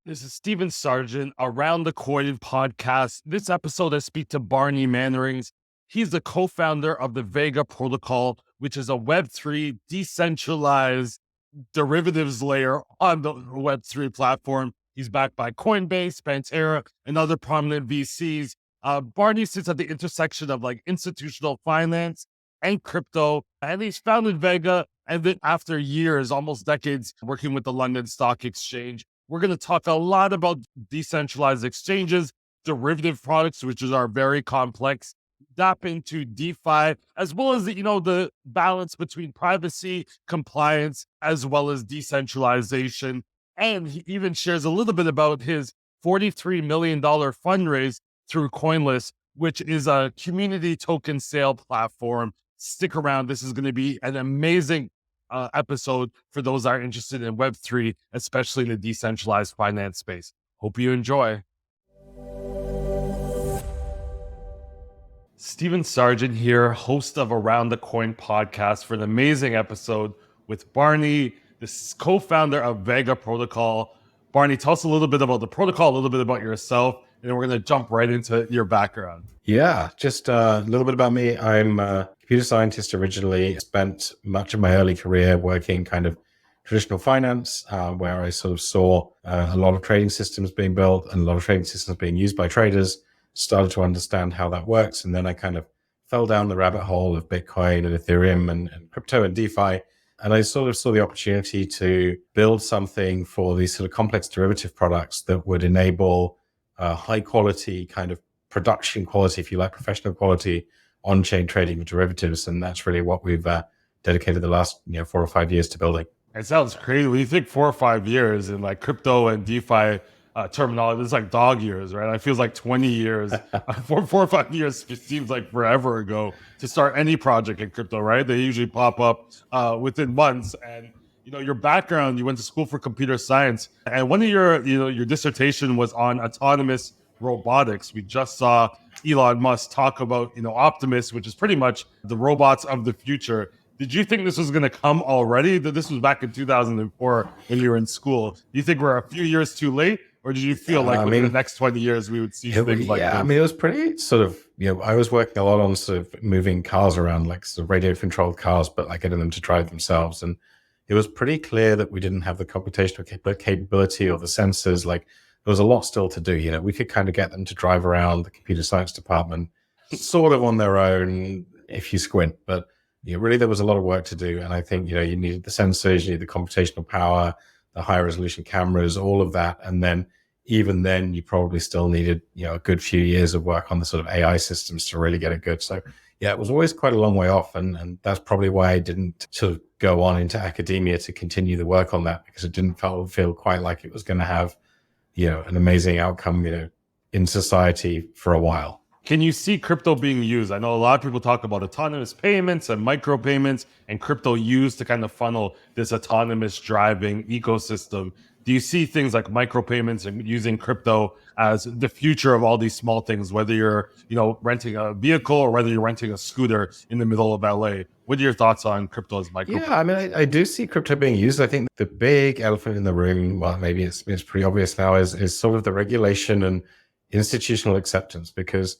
This is Stephen Sargeant, Around the Coin podcast. This episode, I speak to Barney Mannerings. He's the co-founder of the Vega Protocol, which is a Web3 decentralized derivatives layer on the Web3 platform. He's backed by Coinbase, Pantera, and other prominent VCs. Barney sits at the intersection of like institutional finance and crypto, and he's founded Vega. And then after years, almost decades, working with the London Stock Exchange, we're going to talk a lot about decentralized exchanges, derivative products, which are very complex, tap into DeFi, as well as the balance between privacy, compliance, as well as decentralization. And he even shares a little bit about his $43 million fundraise through Coinless, which is a community token sale platform. Stick around. This is going to be an amazing episode for those that are interested in Web3, especially in the decentralized finance space. Hope you enjoy. Stephen Sargeant here, host of Around the Coin podcast, for an amazing episode with Barney, the co-founder of Vega Protocol. Barney, tell us a little bit about the protocol, a little bit about yourself, and then we're going to jump right into your background. Yeah, just a little bit about me. I'm a computer scientist originally, spent much of my early career working kind of traditional finance, where I sort of saw a lot of trading systems being built and a lot of trading systems being used by traders, started to understand how that works. And then I kind of fell down the rabbit hole of Bitcoin and Ethereum and crypto and DeFi. And I sort of saw the opportunity to build something for these sort of complex derivative products that would enable high quality kind of production quality, if you like, professional quality on-chain trading of derivatives. And that's really what we've dedicated the last 4 or 5 years to building. It sounds crazy. When you think 4 or 5 years in like crypto and DeFi terminology, it's like dog years, right? It feels like 20 years. 4 or 5 years seems like forever ago to start any project in crypto, right? They usually pop up within months. And your background, you went to school for computer science, and one of your dissertation was on autonomous robotics. We just saw Elon Musk talk about Optimus, which is pretty much the robots of the future. Did you think this was going to come already? This was back in 2004 when you were in school. Do you think we're a few years too late, or did you feel like within the next 20 years we would see things like this? I mean, it was pretty sort of, I was working a lot on sort of moving cars around, like sort of radio controlled cars, but like getting them to drive themselves. And it was pretty clear that we didn't have the computational capability or the sensors. Like there was a lot still to do. We could kind of get them to drive around the computer science department sort of on their own if you squint, but really there was a lot of work to do. And I think, you needed the sensors, you need the computational power, the high resolution cameras, all of that. And then even then you probably still needed, a good few years of work on the sort of AI systems to really get it good. So yeah, it was always quite a long way off. And that's probably why I didn't sort of go on into academia to continue the work on that, because it didn't feel quite like it was going to have, an amazing outcome, in society for a while. Can you see crypto being used? I know a lot of people talk about autonomous payments and micropayments and crypto used to kind of funnel this autonomous driving ecosystem. Do you see things like micropayments and using crypto as the future of all these small things, whether you're, renting a vehicle or whether you're renting a scooter in the middle of LA? What are your thoughts on crypto as micropayments? Yeah, I mean, I do see crypto being used. I think the big elephant in the room, well, maybe it's pretty obvious now, is sort of the regulation and institutional acceptance, because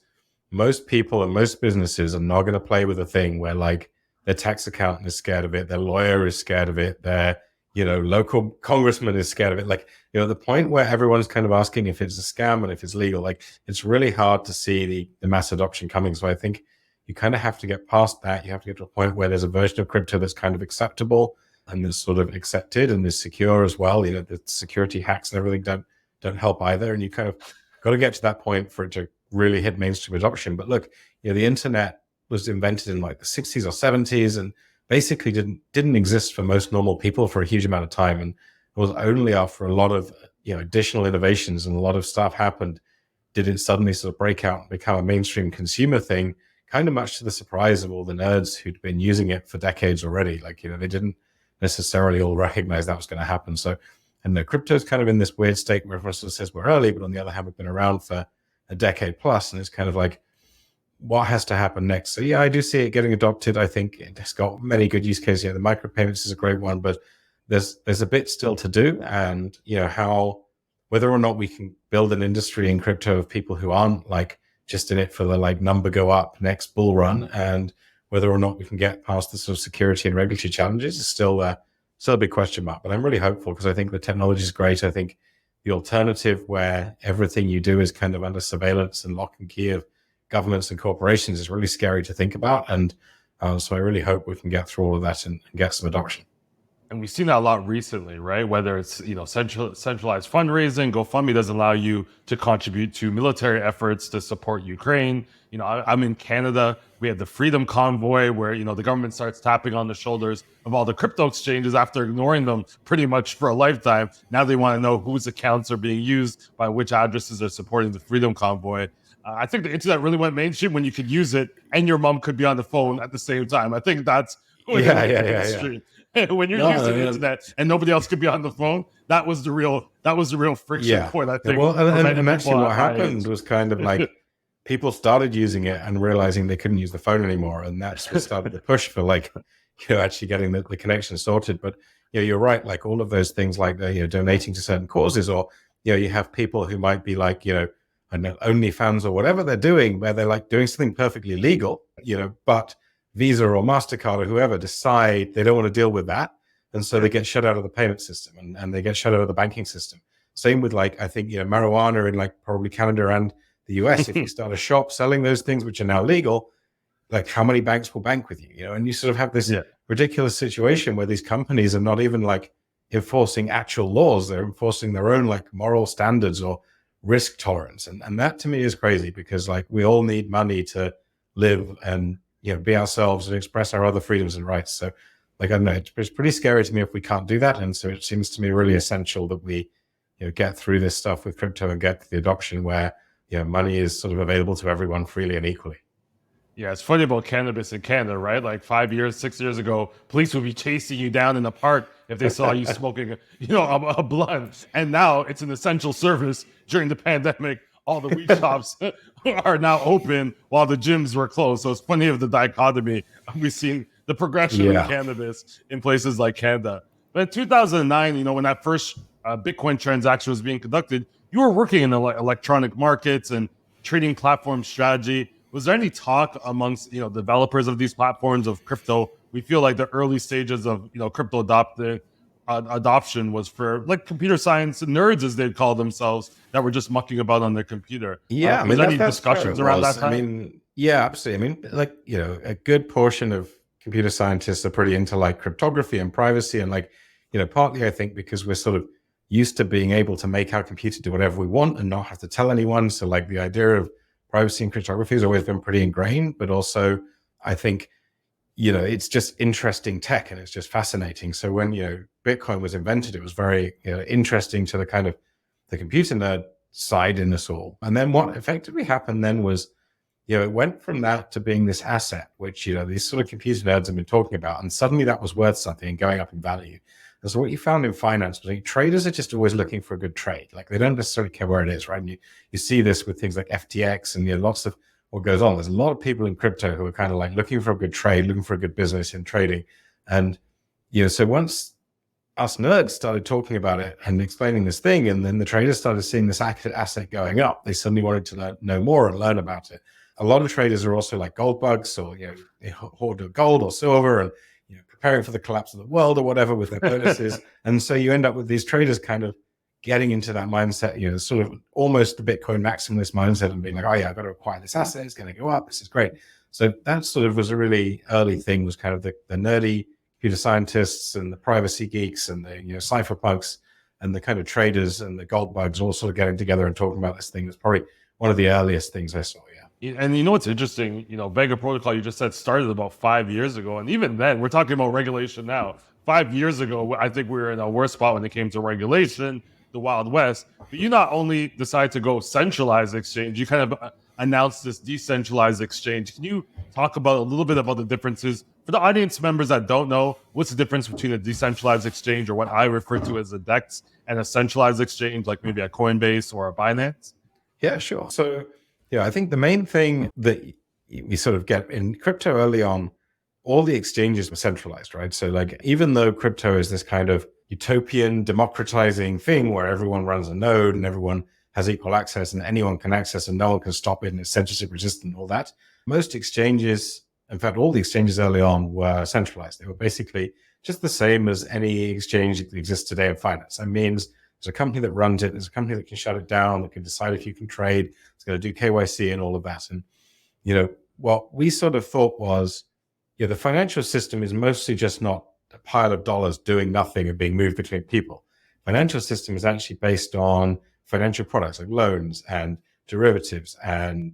most people and most businesses are not going to play with a thing where like their tax accountant is scared of it, their lawyer is scared of it, their local congressman is scared of it. Like, the point where everyone's kind of asking if it's a scam and if it's legal, like it's really hard to see the mass adoption coming. So I think you kind of have to get past that. You have to get to a point where there's a version of crypto that's kind of acceptable and is sort of accepted and is secure as well. The security hacks and everything don't help either. And you kind of got to get to that point for it to really hit mainstream adoption. But look, the internet was invented in like the 60s or 70s and basically didn't exist for most normal people for a huge amount of time. And it was only after a lot of additional innovations and a lot of stuff happened did it suddenly sort of break out and become a mainstream consumer thing, kind of much to the surprise of all the nerds who'd been using it for decades already. Like, they didn't necessarily all recognize that was going to happen. So, and the crypto's kind of in this weird state where everyone sort of says we're early, but on the other hand, we've been around for a decade plus, and it's kind of like, what has to happen next? So yeah, I do see it getting adopted. I think it's got many good use cases. The micropayments is a great one, but there's a bit still to do, and how whether or not we can build an industry in crypto of people who aren't like just in it for the like number go up next bull run, and whether or not we can get past the sort of security and regulatory challenges is still a big question mark. But I'm really hopeful because I think the technology is great. I think the alternative where everything you do is kind of under surveillance and lock and key of governments and corporations is really scary to think about. And so I really hope we can get through all of that and get some adoption. And we've seen that a lot recently, right? Whether it's, centralized fundraising, GoFundMe doesn't allow you to contribute to military efforts to support Ukraine. I'm in Canada. We had the Freedom Convoy where, the government starts tapping on the shoulders of all the crypto exchanges after ignoring them pretty much for a lifetime. Now they want to know whose accounts are being used by which addresses are supporting the Freedom Convoy. I think the internet really went mainstream when you could use it and your mom could be on the phone at the same time. I think that's when mainstream. When you're using the internet and nobody else could be on the phone, that was the real friction point, I think. Well, and actually what happened was kind of like people started using it and realizing they couldn't use the phone anymore. And that's what started the push for like, actually getting the connection sorted. But you're right, like all of those things like donating to certain causes, or you have people who might be like, I know OnlyFans or whatever they're doing, where they're like doing something perfectly legal, but Visa or MasterCard or whoever decide they don't want to deal with that. And so they get shut out of the payment system and they get shut out of the banking system. Same with like, I think, marijuana in like probably Canada and the US, if you start a shop selling those things, which are now legal, like how many banks will bank with you, and you sort of have this ridiculous situation where these companies are not even like enforcing actual laws. They're enforcing their own like moral standards or risk tolerance. And that to me is crazy because like we all need money to live and, be ourselves and express our other freedoms and rights. So like, I don't know, it's pretty scary to me if we can't do that. And so it seems to me really essential that we, get through this stuff with crypto and get the adoption where, money is sort of available to everyone freely and equally. Yeah, it's funny about cannabis in Canada, right? Like 6 years ago, police would be chasing you down in the park if they saw you smoking, a blunt. And now it's an essential service during the pandemic. All the weed shops are now open while the gyms were closed. So it's funny of the dichotomy. We've seen the progression of cannabis in places like Canada. But in 2009, when that first Bitcoin transaction was being conducted, you were working in the electronic markets and trading platform strategy. Was there any talk amongst developers of these platforms of crypto? We feel like the early stages of crypto adoption was for like computer science nerds, as they'd call themselves, that were just mucking about on their computer. Yeah, was there any discussions around that time? Yeah, absolutely. Like a good portion of computer scientists are pretty into like cryptography and privacy, and like partly I think because we're sort of used to being able to make our computer do whatever we want and not have to tell anyone. So like the idea of privacy and cryptography has always been pretty ingrained, but also I think, it's just interesting tech and it's just fascinating. So when, Bitcoin was invented, it was very interesting to the kind of the computer nerd side in us all. And then what effectively happened then was, it went from that to being this asset, which, these sort of computer nerds have been talking about. And suddenly that was worth something and going up in value. And so what you found in finance was like, traders are just always looking for a good trade. Like they don't necessarily care where it is, right? And you see this with things like FTX and lots of what goes on. There's a lot of people in crypto who are kind of like looking for a good trade, looking for a good business in trading. And, so once us nerds started talking about it and explaining this thing, and then the traders started seeing this asset going up, they suddenly wanted to know more and learn about it. A lot of traders are also like gold bugs, or, they hoard gold or silver and, preparing for the collapse of the world or whatever with their bonuses. And so you end up with these traders kind of getting into that mindset, sort of almost the Bitcoin maximalist mindset and being like, oh yeah, I've got to acquire this asset. It's going to go up. This is great. So that sort of was a really early thing, was kind of the nerdy computer scientists and the privacy geeks and the, cypherpunks and the kind of traders and the gold bugs all sort of getting together and talking about this thing. It's probably one of the earliest things I saw. And what's interesting, Vega Protocol, you just said, started about 5 years ago. And even then, we're talking about regulation now. 5 years ago, I think we were in a worse spot when it came to regulation, the Wild West. But you not only decided to go centralized exchange, you kind of announced this decentralized exchange. Can you talk about a little bit about the differences? For the audience members that don't know, what's the difference between a decentralized exchange, or what I refer to as a DEX, and a centralized exchange, like maybe a Coinbase or a Binance? Yeah, sure. So, I think the main thing that we sort of get in crypto early on, all the exchanges were centralized, right? So like, even though crypto is this kind of, utopian democratizing thing where everyone runs a node and everyone has equal access and anyone can access and no one can stop it and it's censorship resistant and all that. Most exchanges, in fact, all the exchanges early on were centralized. They were basically just the same as any exchange that exists today in finance. That means there's a company that runs it, there's a company that can shut it down, that can decide if you can trade, it's going to do KYC and all of that. And, what we sort of thought was, the financial system is mostly just not a pile of dollars doing nothing and being moved between people. Financial system is actually based on financial products like loans and derivatives and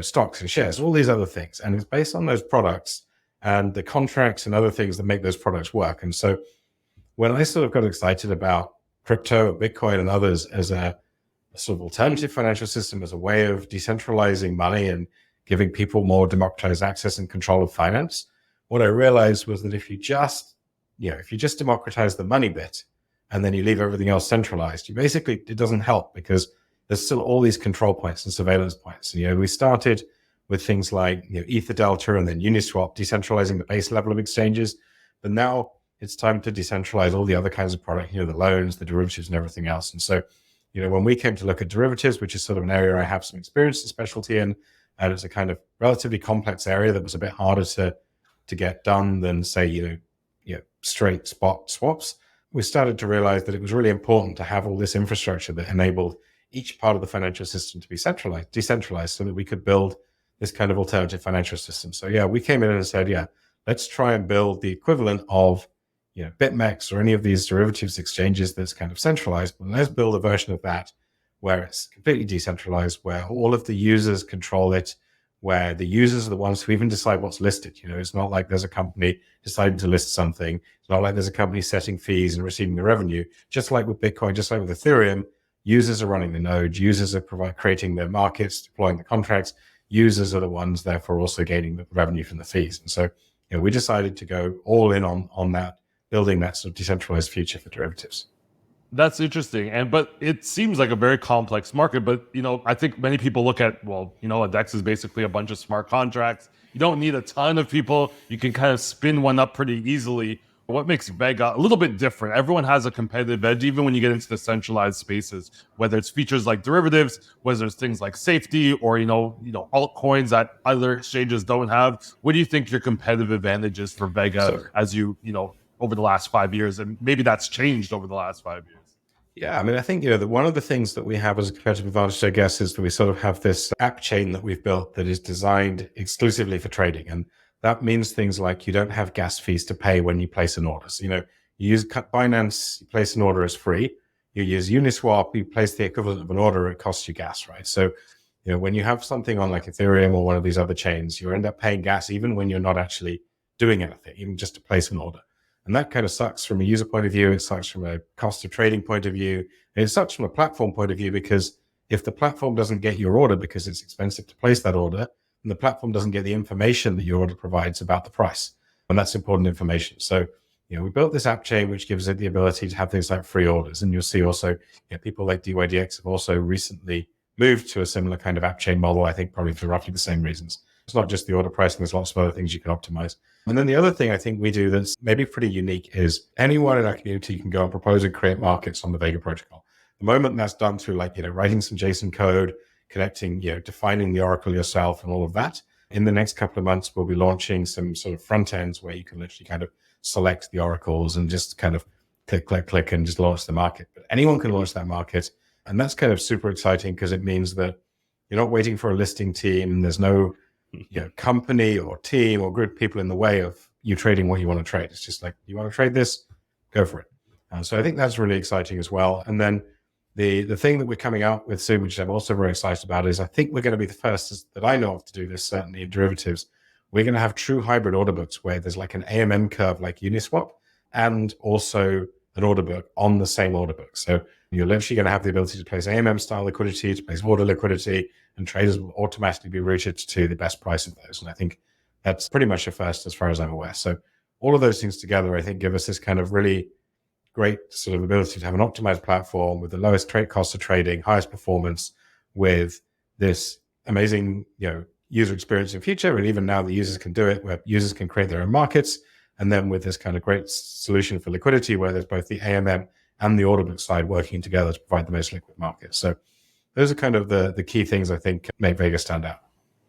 stocks and shares, all these other things. And it's based on those products and the contracts and other things that make those products work. And so when I sort of got excited about crypto, Bitcoin and others as a sort of alternative financial system, as a way of decentralizing money and giving people more democratized access and control of finance, what I realized was that if you just democratize the money bit and then you leave everything else centralized, it doesn't help because there's still all these control points and surveillance points. And, we started with things like Ether Delta and then Uniswap, decentralizing the base level of exchanges. But now it's time to decentralize all the other kinds of product, the loans, the derivatives and everything else. And so, when we came to look at derivatives, which is sort of an area I have some experience and specialty in, and it's a kind of relatively complex area that was a bit harder to get done than say, straight spot swaps, we started to realize that it was really important to have all this infrastructure that enabled each part of the financial system to be decentralized so that we could build this kind of alternative financial system. So we came in and said, let's try and build the equivalent of, BitMEX or any of these derivatives exchanges that's kind of centralized, but let's build a version of that where it's completely decentralized, where all of the users control it, where the users are the ones who even decide what's listed. It's not like there's a company deciding to list something. It's not like there's a company setting fees and receiving the revenue. Just like with Bitcoin, just like with Ethereum, users are running the nodes, users are creating their markets, deploying the contracts. Users are the ones, therefore, also gaining the revenue from the fees. And so, we decided to go all in on that, building that sort of decentralized future for derivatives. That's interesting. But it seems like a very complex market. But, I think many people look at, a DEX is basically a bunch of smart contracts. You don't need a ton of people. You can kind of spin one up pretty easily. What makes Vega a little bit different? Everyone has a competitive edge, even when you get into the centralized spaces, whether it's features like derivatives, whether it's things like safety or, altcoins that other exchanges don't have. What do you think your competitive advantage is for Vega as over the last 5 years? And maybe that's changed over the last 5 years. Yeah, I think, that one of the things that we have as a competitive advantage, I guess, is that we sort of have this app chain that we've built that is designed exclusively for trading. And that means things like you don't have gas fees to pay when you place an order. So, you use Binance, you place an order as free. You use Uniswap, you place the equivalent of an order, it costs you gas, right? So, when you have something on like Ethereum or one of these other chains, you end up paying gas even when you're not actually doing anything, even just to place an order. And that kind of sucks from a user point of view. It sucks from a cost of trading point of view. And it sucks from a platform point of view because if the platform doesn't get your order because it's expensive to place that order, and the platform doesn't get the information that your order provides about the price. And that's important information. So, we built this app chain, which gives it the ability to have things like free orders. And you'll see also people like DYDX have also recently moved to a similar kind of app chain model, I think probably for roughly the same reasons. It's not just the order pricing, there's lots of other things you can optimize. And then the other thing I think we do that's maybe pretty unique is anyone in our community can go and propose and create markets on the Vega protocol. The moment that's done through writing some JSON code, connecting, defining the Oracle yourself and all of that. In the next couple of months, we'll be launching some sort of front ends where you can literally kind of select the oracles and just kind of click and just launch the market. But anyone can launch that market. And that's kind of super exciting because it means that you're not waiting for a listing team and there's no company or team or group of people in the way of you trading what you want to trade. It's just like, you want to trade this, go for it. So I think that's really exciting as well. And then the thing that we're coming out with soon, which I'm also very excited about, is I think we're going to be the first that I know of to do this, certainly in derivatives. We're going to have true hybrid order books where there's like an AMM curve like Uniswap and also an order book on the same order book. So you're literally going to have the ability to place AMM style liquidity, to place order liquidity, and traders will automatically be routed to the best price of those. And I think that's pretty much a first as far as I'm aware. So all of those things together, I think, give us this kind of really great sort of ability to have an optimized platform with the lowest trade cost of trading, highest performance, with this amazing, user experience in future. And even now the users can do it where users can create their own markets And then with this kind of great solution for liquidity, where there's both the AMM and the order book side working together to provide the most liquid market. So those are kind of the key things I think make Vega stand out.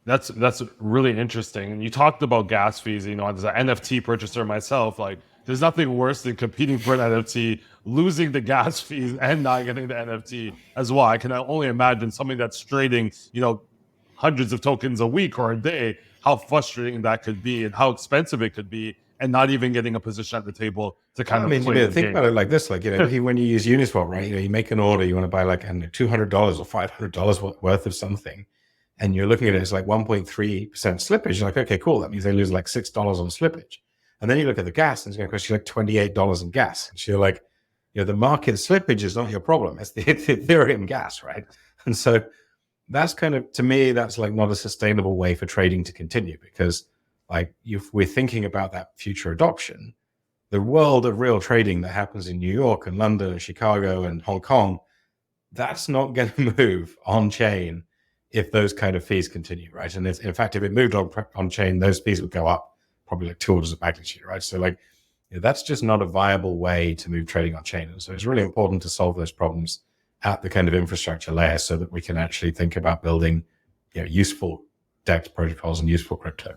That's really interesting. And you talked about gas fees. You know, as an NFT purchaser myself, like there's nothing worse than competing for an NFT, losing the gas fees, and not getting the NFT as well. I can only imagine something that's trading, you know, hundreds of tokens a week or a day, how frustrating that could be and how expensive it could be, and not even getting a position at the table to kind of play the think game. about it like this, like, you know, when you use Uniswap, right, you know, you make an order, you want to buy like $200 or $500 worth of something, and you're looking at it as like 1.3% slippage. You're like, okay, cool. That means they lose like $6 on slippage. And then you look at the gas, and it's going to cost you like $28 in gas. And so you're like, you know, the market slippage is not your problem. It's the Ethereum gas, right? And so that's kind of, to me, that's like not a sustainable way for trading to continue, because like if we're thinking about that future adoption, the world of real trading that happens in New York and London and Chicago and Hong Kong, that's not going to move on chain if those kind of fees continue, right? And in fact, if it moved on chain, those fees would go up probably like 2 orders of magnitude, right? So like, you know, that's just not a viable way to move trading on chain. And so it's really important to solve those problems at the kind of infrastructure layer so that we can actually think about building, you know, useful DEX protocols and useful crypto.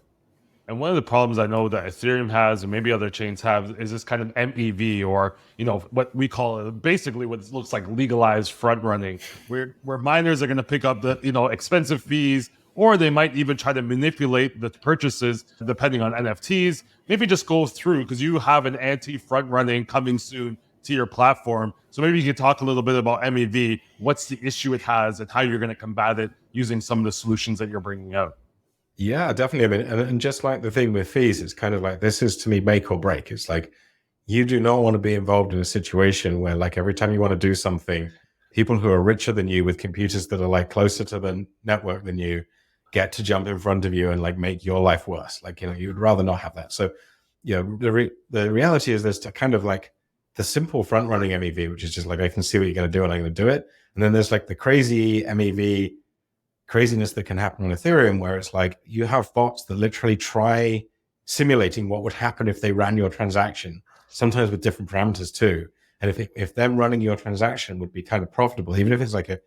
And one of the problems I know that Ethereum has, and maybe other chains have, is this kind of MEV, or, you know, what we call it, basically what looks like legalized front running, where miners are going to pick up the, you know, expensive fees, or they might even try to manipulate the purchases depending on NFTs. Maybe just go through, because you have an anti-front running coming soon to your platform. So maybe you can talk a little bit about MEV, what's the issue it has, and how you're going to combat it using some of the solutions that you're bringing out. Yeah, definitely. I mean, and just like the thing with fees, it's kind of like, this is to me make or break. It's like, you do not want to be involved in a situation where like every time you want to do something, people who are richer than you with computers that are like closer to the network than you get to jump in front of you and like make your life worse. Like, you know, you'd rather not have that. So, you know, the reality is there's kind of like the simple front running MEV, which is just like, I can see what you're going to do and I'm going to do it. And then there's like the crazy MEV craziness that can happen on Ethereum, where it's like you have bots that literally try simulating what would happen if they ran your transaction, sometimes with different parameters too. And if them running your transaction would be kind of profitable, even if it's like you're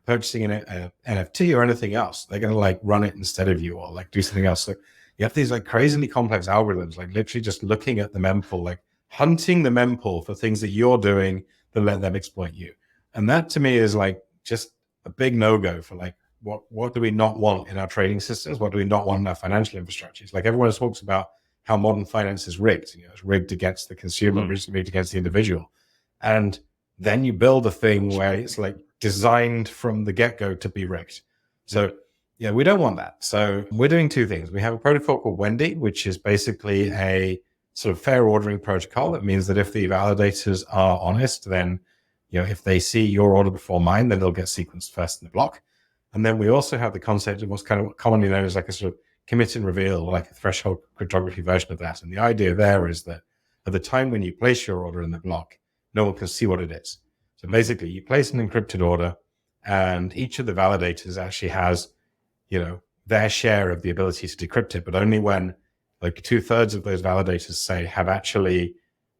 purchasing an NFT or anything else, they're going to like run it instead of you or like do something else. So you have these like crazily complex algorithms, like literally just looking at the mempool, like hunting the mempool for things that you're doing that let them exploit you. And that to me is like just a big no-go for like, what do we not want in our trading systems? What do we not want in our financial infrastructures? Like everyone talks about how modern finance is rigged. You know, it's rigged against the consumer, rigged against the individual. And then you build a thing where it's like designed from the get-go to be rigged. So yeah, we don't want that. So we're doing two things. We have a protocol called Wendy, which is basically a sort of fair ordering protocol. That means that if the validators are honest, then, you know, if they see your order before mine, then they'll get sequenced first in the block. And then we also have the concept of what's kind of commonly known as like a sort of commit and reveal, or like a threshold cryptography version of that. And the idea there is that at the time when you place your order in the block, no one can see what it is. So basically you place an encrypted order and each of the validators actually has, you know, their share of the ability to decrypt it, but only when like 2/3 of those validators say have actually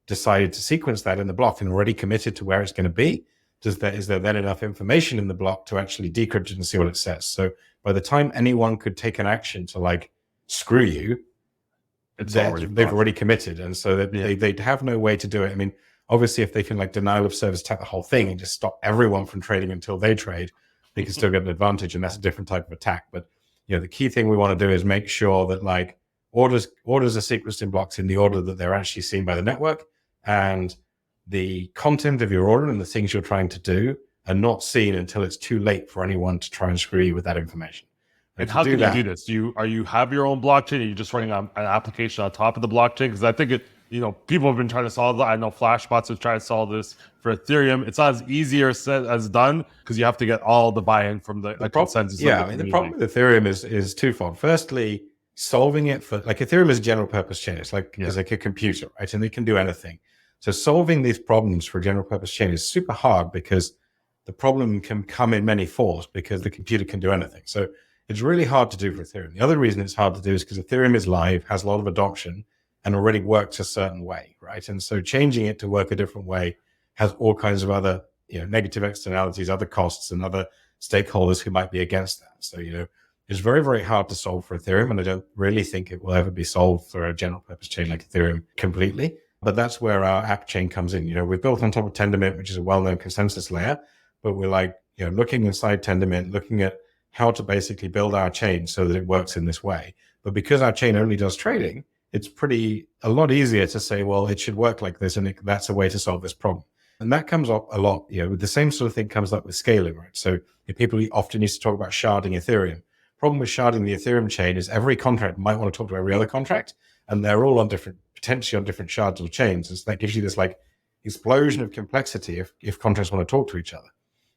decided to sequence that in the block and already committed to where it's going to be. Is there then enough information in the block to actually decrypt it and see what it says? So by the time anyone could take an action to like screw you, they've already committed. And so they'd have no way to do it. I mean, obviously if they can like denial of service attack the whole thing and just stop everyone from trading until they trade, they can still get an advantage. And that's a different type of attack. But, you know, the key thing we want to do is make sure that like orders are sequenced in blocks in the order that they're actually seen by the network, and the content of your order and the things you're trying to do are not seen until it's too late for anyone to try and screw you with that information. And how can you do this? Do you have your own blockchain? Are you just running an application on top of the blockchain? Because I think people have been trying to solve that. I know Flashbots have tried to solve this for Ethereum. It's not as easier said as done, because you have to get all the buy-in from the consensus. Yeah, I mean, the problem with Ethereum is twofold. Firstly, solving it for like Ethereum is a general purpose chain. It's like it's like a computer, right? And it can do anything. So solving these problems for a general purpose chain is super hard, because the problem can come in many forms because the computer can do anything. So it's really hard to do for Ethereum. The other reason it's hard to do is because Ethereum is live, has a lot of adoption, and already works a certain way, right? And so changing it to work a different way has all kinds of other, negative externalities, other costs, and other stakeholders who might be against that. So, it's very, very hard to solve for Ethereum, and I don't really think it will ever be solved for a general purpose chain like Ethereum completely. But that's where our app chain comes in. We're built on top of Tendermint, which is a well-known consensus layer, but we're like, looking inside Tendermint, looking at how to basically build our chain so that it works in this way. But because our chain only does trading, it's a lot easier to say, well, it should work like this, and that's a way to solve this problem. And that comes up a lot. The same sort of thing comes up with scaling, right? So people often used to talk about sharding Ethereum. Problem with sharding the Ethereum chain is every contract might want to talk to every other contract, and they're all potentially on different shards or chains. And so that gives you this like explosion of complexity if contracts want to talk to each other.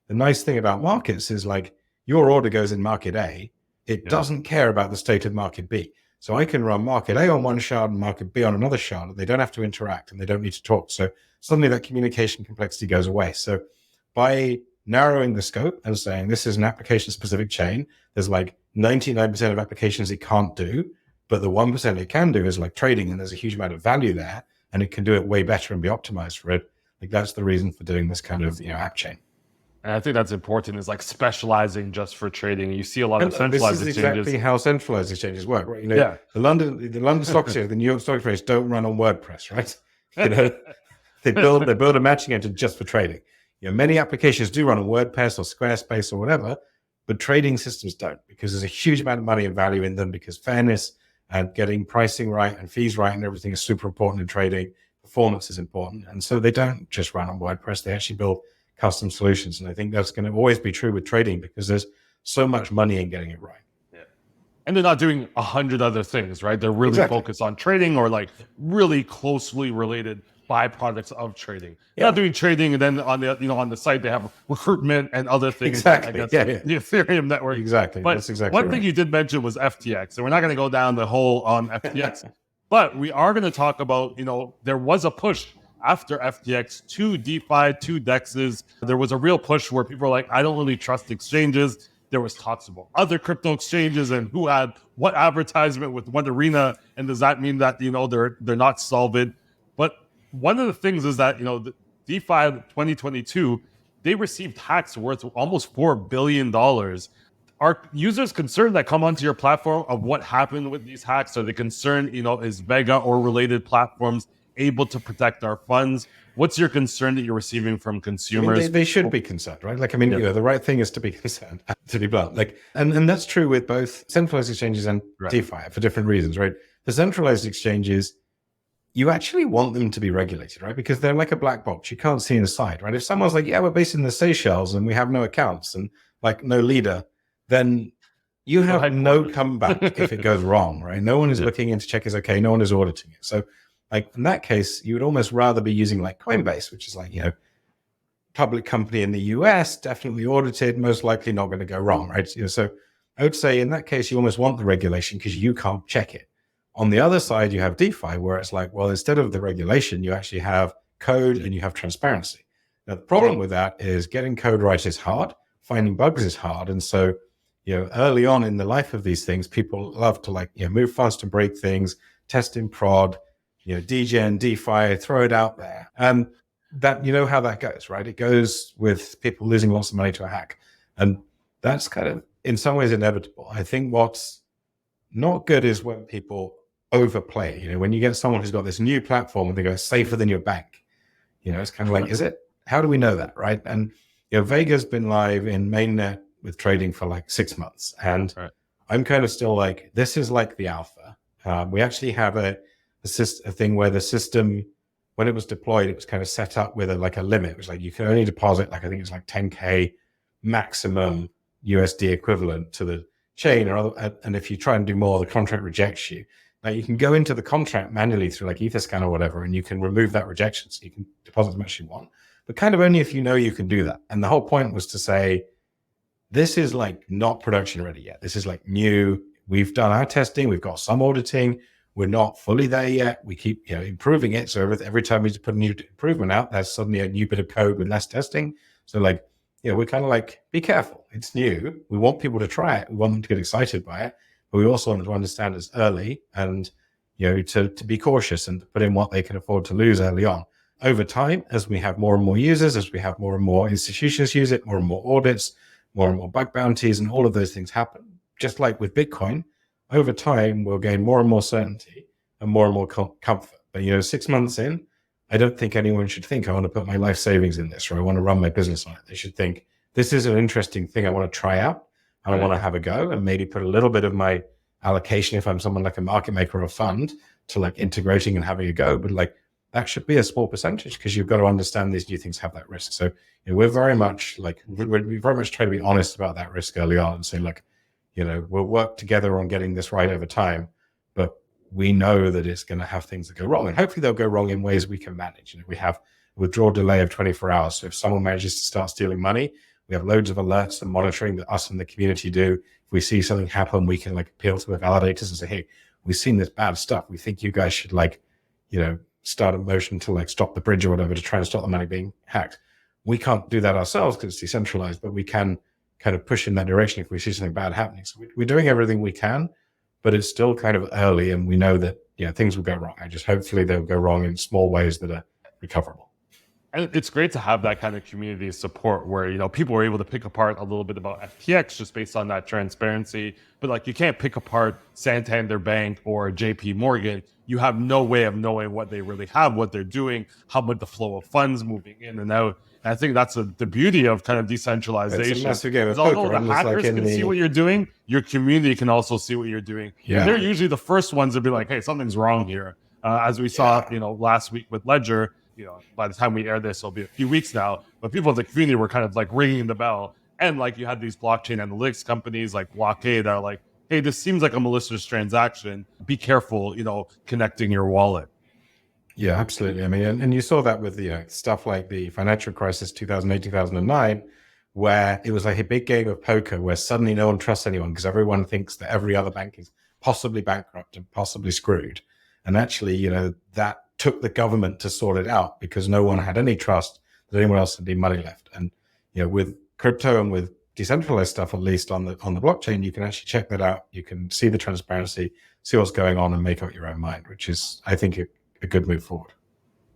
The nice thing about markets is like your order goes in market A, it doesn't care about the state of market B. So I can run market A on one shard and market B on another shard, and they don't have to interact and they don't need to talk. So suddenly that communication complexity goes away. So by narrowing the scope and saying this is an application specific chain, there's like 99% of applications it can't do, but the 1% it can do is like trading, and there's a huge amount of value there, and it can do it way better and be optimized for it. Like that's the reason for doing this kind of app chain. And I think that's important, is like specializing just for trading. You see a lot of centralized exchanges. This is exactly how centralized exchanges work, right? The London Stock Exchange, the New York Stock Exchange don't run on WordPress, right? They build a matching engine just for trading. Many applications do run on WordPress or Squarespace or whatever, but trading systems don't, because there's a huge amount of money and value in them, because fairness and getting pricing right and fees right and everything is super important in trading. Performance is important. And so they don't just run on WordPress. They actually build custom solutions. And I think that's going to always be true with trading, because there's so much money in getting it right. Yeah. And they're not doing 100 other things, right? They're really focused on trading, or like really closely related byproducts of trading. They're not doing trading, and then on the site they have recruitment and other things. Exactly. The Ethereum network. Exactly. But that's exactly one thing you did mention was FTX, and we're not going to go down the whole on FTX, but we are going to talk about, there was a push after FTX to DeFi, to DEXs. There was a real push where people were like, I don't really trust exchanges. There was talks about other crypto exchanges and who had what advertisement with what arena, and does that mean that they're not solvent? But one of the things is that the DeFi 2022, they received hacks worth almost $4 billion. Are users concerned that come onto your platform of what happened with these hacks? Are they concerned, is Vega or related platforms able to protect our funds? What's your concern that you're receiving from consumers? They should be concerned, right? Like, the right thing is to be concerned, to be blunt. Like, and that's true with both centralized exchanges and DeFi for different reasons, right? The centralized exchanges, you actually want them to be regulated, right? Because they're like a black box. You can't see inside, right? If someone's like, we're based in the Seychelles and we have no accounts and like no leader, then you have no comeback if it goes wrong, right? No one is looking in to check it's okay. No one is auditing it. So like in that case, you would almost rather be using like Coinbase, which is like, public company in the US, definitely audited, most likely not going to go wrong, right? So I would say in that case, you almost want the regulation because you can't check it. On the other side, you have DeFi, where it's like, well, instead of the regulation, you actually have code and you have transparency. Now, the problem with that is getting code right is hard, finding bugs is hard. And so, early on in the life of these things, people love to move fast and break things, test in prod, DGen, DeFi, throw it out there. And that, how that goes, right? It goes with people losing lots of money to a hack. And that's kind of, in some ways, inevitable. I think what's not good is when people overplay. When you get someone who's got this new platform and they go safer than your bank, it's kind of like, is it? How do we know that, right? And Vega's been live in mainnet with trading for like 6 months, and I'm kind of still like, this is like the alpha. We actually have a thing where the system, when it was deployed, it was kind of set up with a limit. It was like you can only deposit I think it's like 10K maximum USD equivalent to the chain, and if you try and do more, the contract rejects you. Now you can go into the contract manually through like Etherscan or whatever, and you can remove that rejection, so you can deposit as much as you want, but kind of only if you know you can do that. And the whole point was to say, this is like not production ready yet. This is like new. We've done our testing. We've got some auditing. We're not fully there yet. We keep improving it. So every time we put a new improvement out, there's suddenly a new bit of code with less testing. So we're kind of like, be careful. It's new. We want people to try it. We want them to get excited by it. But we also want them to understand it's early. And, to be cautious and put in what they can afford to lose early on. Over time, as we have more and more users, as we have more and more institutions use it, more and more audits, more and more bug bounties, and all of those things happen. Just like with Bitcoin, over time, we'll gain more and more certainty and more comfort. But, 6 months in, I don't think anyone should think, I want to put my life savings in this, or I want to run my business on it. They should think, this is an interesting thing I want to try out, and I want to have a go, and maybe put a little bit of my allocation, if I'm someone like a market maker or a fund, to like integrating and having a go. But like, that should be a small percentage, because you've got to understand these new things have that risk. So we're very much we very much try to be honest about that risk early on and say, look, we'll work together on getting this right over time, but we know that it's going to have things that go wrong, and hopefully they'll go wrong in ways we can manage. We have a withdrawal delay of 24 hours. So if someone manages to start stealing money, we have loads of alerts and monitoring that us and the community do. If we see something happen, we can appeal to the validators and say, hey, we've seen this bad stuff. We think you guys should start a motion to stop the bridge or whatever to try and stop the money being hacked. We can't do that ourselves because it's decentralized, but we can kind of push in that direction if we see something bad happening. So we're doing everything we can, but it's still kind of early, and we know that things will go wrong. Hopefully they'll go wrong in small ways that are recoverable. And it's great to have that kind of community support where, people are able to pick apart a little bit about FTX just based on that transparency. But you can't pick apart Santander Bank or JP Morgan. You have no way of knowing what they really have, what they're doing, how much the flow of funds moving in and out. And I think that's the beauty of kind of decentralization. It's a massive game of although poker. the hackers can see what you're doing, your community can also see what you're doing. Yeah. And they're usually the first ones to be like, hey, something's wrong here. As we saw, last week with Ledger. By the time we air this, it'll be a few weeks now. But people in the community were kind of ringing the bell. And you had these blockchain analytics companies like Blockade that are like, hey, this seems like a malicious transaction. Be careful, connecting your wallet. Yeah, absolutely. I mean, and you saw that with stuff like the financial crisis 2008, 2009, where it was like a big game of poker where suddenly no one trusts anyone because everyone thinks that every other bank is possibly bankrupt and possibly screwed. And actually, that took the government to sort it out because no one had any trust that anyone else had any money left. And with crypto and with decentralized stuff, at least on the blockchain, you can actually check that out. You can see the transparency, see what's going on, and make up your own mind, which is, I think, a good move forward.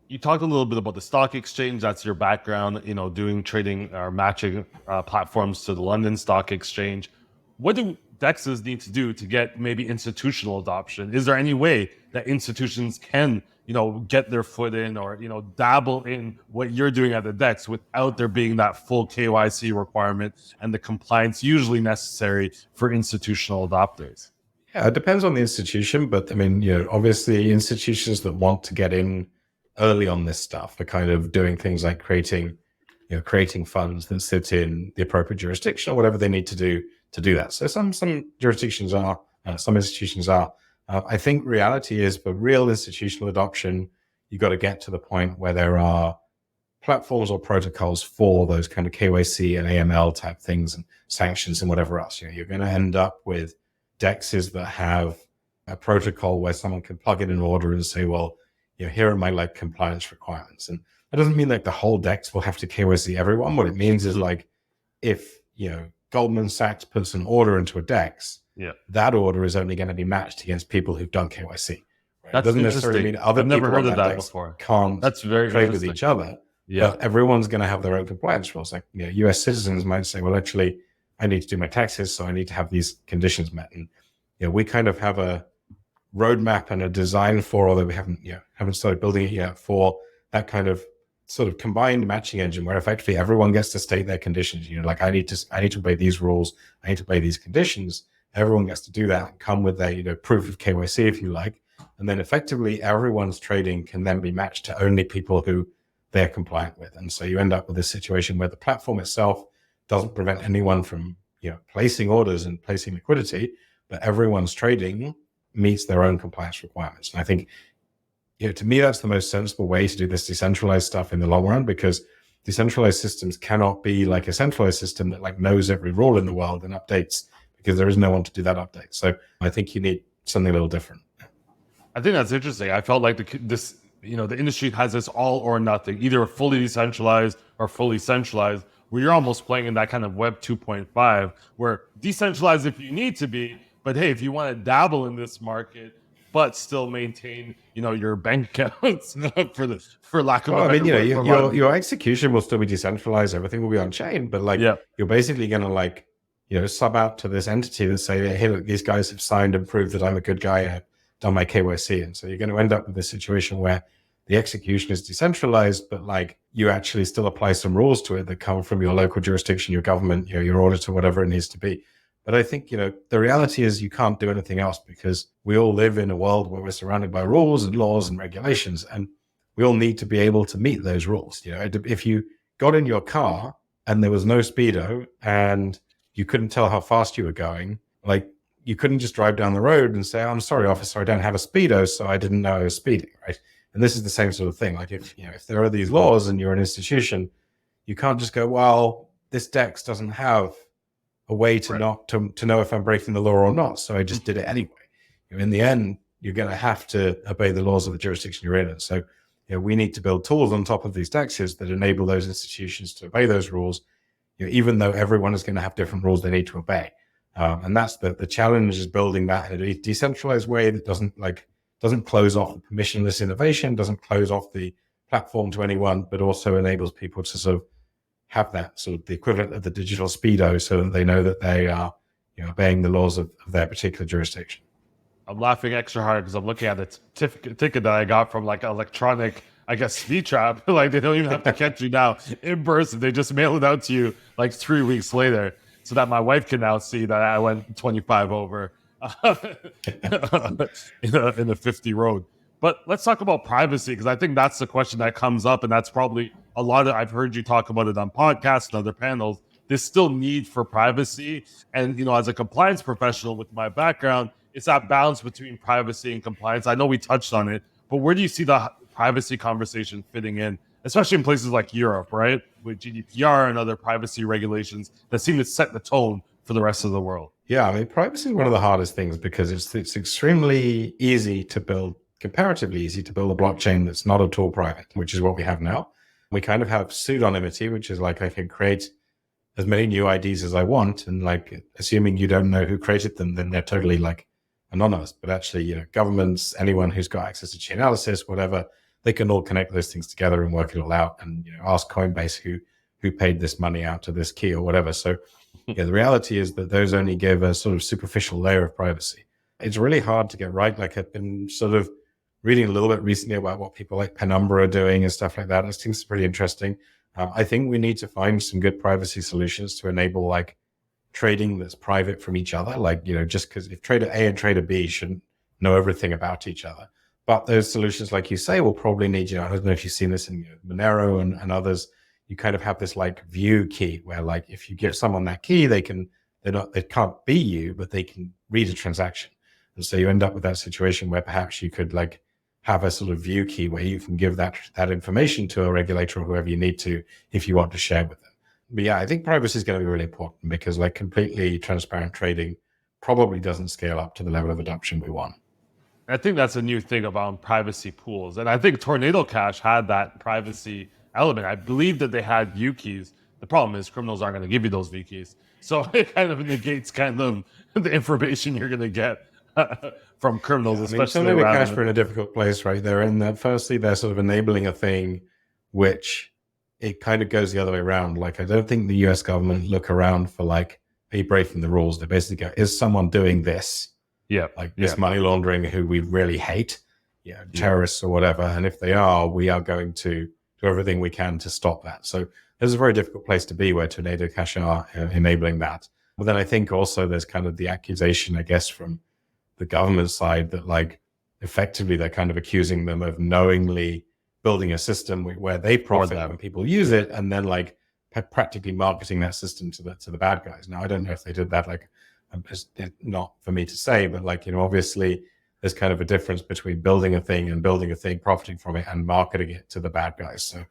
You talked a little bit about the stock exchange. That's your background, doing trading or matching platforms to the London Stock Exchange. What do DEXs need to do to get maybe institutional adoption? Is there any way that institutions can, get their foot in or, dabble in what you're doing at the DEX without there being that full KYC requirement and the compliance usually necessary for institutional adopters? Yeah, it depends on the institution, but I mean, obviously institutions that want to get in early on this stuff are kind of doing things like creating funds that sit in the appropriate jurisdiction or whatever they need to do that. So some jurisdictions are, some institutions are. I think reality is for real institutional adoption, you've got to get to the point where there are platforms or protocols for those kind of KYC and AML type things and sanctions and whatever else. You're going to end up with DEXs that have a protocol where someone can plug in an order and say, well, here are my compliance requirements. And that doesn't mean the whole DEX will have to KYC everyone. What it means is if, Goldman Sachs puts an order into a DEX, that order is only going to be matched against people who've done KYC. Right? That's it doesn't necessarily mean other I've never people heard of that DEX before. Can't That's very trade with each other. Yeah. But everyone's going to have their own compliance rules. US citizens might say, well, actually, I need to do my taxes, so I need to have these conditions met. And we kind of have a roadmap and a design for, although we haven't started building it yet, for that kind of sort of combined matching engine where effectively everyone gets to state their conditions. I need to obey these rules, I need to obey these conditions. Everyone gets to do that and come with their proof of KYC, if you like. And then effectively everyone's trading can then be matched to only people who they're compliant with. And so you end up with this situation where the platform itself doesn't prevent anyone from placing orders and placing liquidity, but everyone's trading meets their own compliance requirements. And I think to me, that's the most sensible way to do this decentralized stuff in the long run, because decentralized systems cannot be like a centralized system that knows every rule in the world and updates, because there is no one to do that update. So I think you need something a little different. I think that's interesting. I felt like the industry has this all or nothing, either fully decentralized or fully centralized, where you're almost playing in that kind of Web 2.5, where decentralized if you need to be, but hey, if you want to dabble in this market, but still maintain, your bank accounts for lack of Well, a I mean, better word. your execution will still be decentralized. Everything will be on chain, but like Yeah. you're basically going to like, sub out to this entity that say, hey, look, these guys have signed and proved that I'm a good guy. I've done my KYC. And so you're going to end up with this situation where the execution is decentralized, but like you actually still apply some rules to it that come from your local jurisdiction, your government, your auditor, whatever it needs to be. But I think, the reality is you can't do anything else because we all live in a world where we're surrounded by rules and laws and regulations, and we all need to be able to meet those rules. If you got in your car and there was no speedo and you couldn't tell how fast you were going, like you couldn't just drive down the road and say, I'm sorry, officer, I don't have a speedo, so I didn't know I was speeding, right? And this is the same sort of thing. Like if there are these laws and you're an institution, you can't just go, well, this DEX doesn't have a way to not to know if I'm breaking the law or not, so I just did it anyway. In the end, you're going to have to obey the laws of the jurisdiction you're in. And so, we need to build tools on top of these DEXs that enable those institutions to obey those rules, even though everyone is going to have different rules they need to obey. And that's the challenge, is building that in a decentralized way that doesn't close off permissionless innovation, doesn't close off the platform to anyone, but also enables people to sort of have that sort of the equivalent of the digital speedo, so that they know that they are obeying the laws of their particular jurisdiction. I'm laughing extra hard because I'm looking at the ticket that I got from like electronic, I guess, speed trap. Like they don't even have to catch you now in person. They just mail it out to you like 3 weeks later, so that my wife can now see that I went 25 over in a 50 road. But let's talk about privacy, because I think that's the question that comes up, and that's probably a lot of, I've heard you talk about it on podcasts and other panels. There's still need for privacy. And, as a compliance professional with my background, it's that balance between privacy and compliance. I know we touched on it, but where do you see the privacy conversation fitting in, especially in places like Europe, right? With GDPR and other privacy regulations that seem to set the tone for the rest of the world. Yeah, I mean, privacy is one of the hardest things because it's extremely easy to build, comparatively easy to build a blockchain that's not at all private, which is what we have now. We kind of have pseudonymity, which is like I can create as many new IDs as I want, and like assuming you don't know who created them, then they're totally like anonymous. But actually, governments, anyone who's got access to chain analysis, whatever, they can all connect those things together and work it all out, and ask Coinbase who paid this money out to this key or whatever. So the reality is that those only give a sort of superficial layer of privacy. It's really hard to get right. Like I've been sort of reading a little bit recently about what people like Penumbra are doing and stuff like that. It seems pretty interesting. I think we need to find some good privacy solutions to enable like trading that's private from each other. Like, just because if trader A and trader B shouldn't know everything about each other. But those solutions, like you say, will probably need, I don't know if you've seen this in Monero and others. You kind of have this like view key where like if you give someone that key, they can't be you, but they can read a transaction. And so you end up with that situation where perhaps you could like have a sort of view key where you can give that information to a regulator or whoever you need to if you want to share with them. But yeah, I think privacy is going to be really important because like completely transparent trading probably doesn't scale up to the level of adoption we want. I think that's a new thing about privacy pools. And I think Tornado Cash had that privacy element. I believe that they had view keys. The problem is criminals aren't going to give you those view keys. So it kind of negates kind of the information you're going to get from criminals, especially. Tornado Cash are in a difficult place, right? They're in that. Firstly, they're sort of enabling a thing which it kind of goes the other way around. Like, I don't think the US government look around for like, are you breaking the rules? They basically go, is someone doing this? Yeah. Like this money laundering who we really hate, terrorists or whatever. And if they are, we are going to do everything we can to stop that. So there's a very difficult place to be where Tornado Cash are enabling that. But then I think also there's kind of the accusation, I guess, from the government side that like effectively they're kind of accusing them of knowingly building a system where they profit when people use it, and then like practically marketing that system to the bad guys. Now, I don't know if they did that, like it's not for me to say, but like, obviously there's kind of a difference between building a thing, profiting from it, and marketing it to the bad guys. So,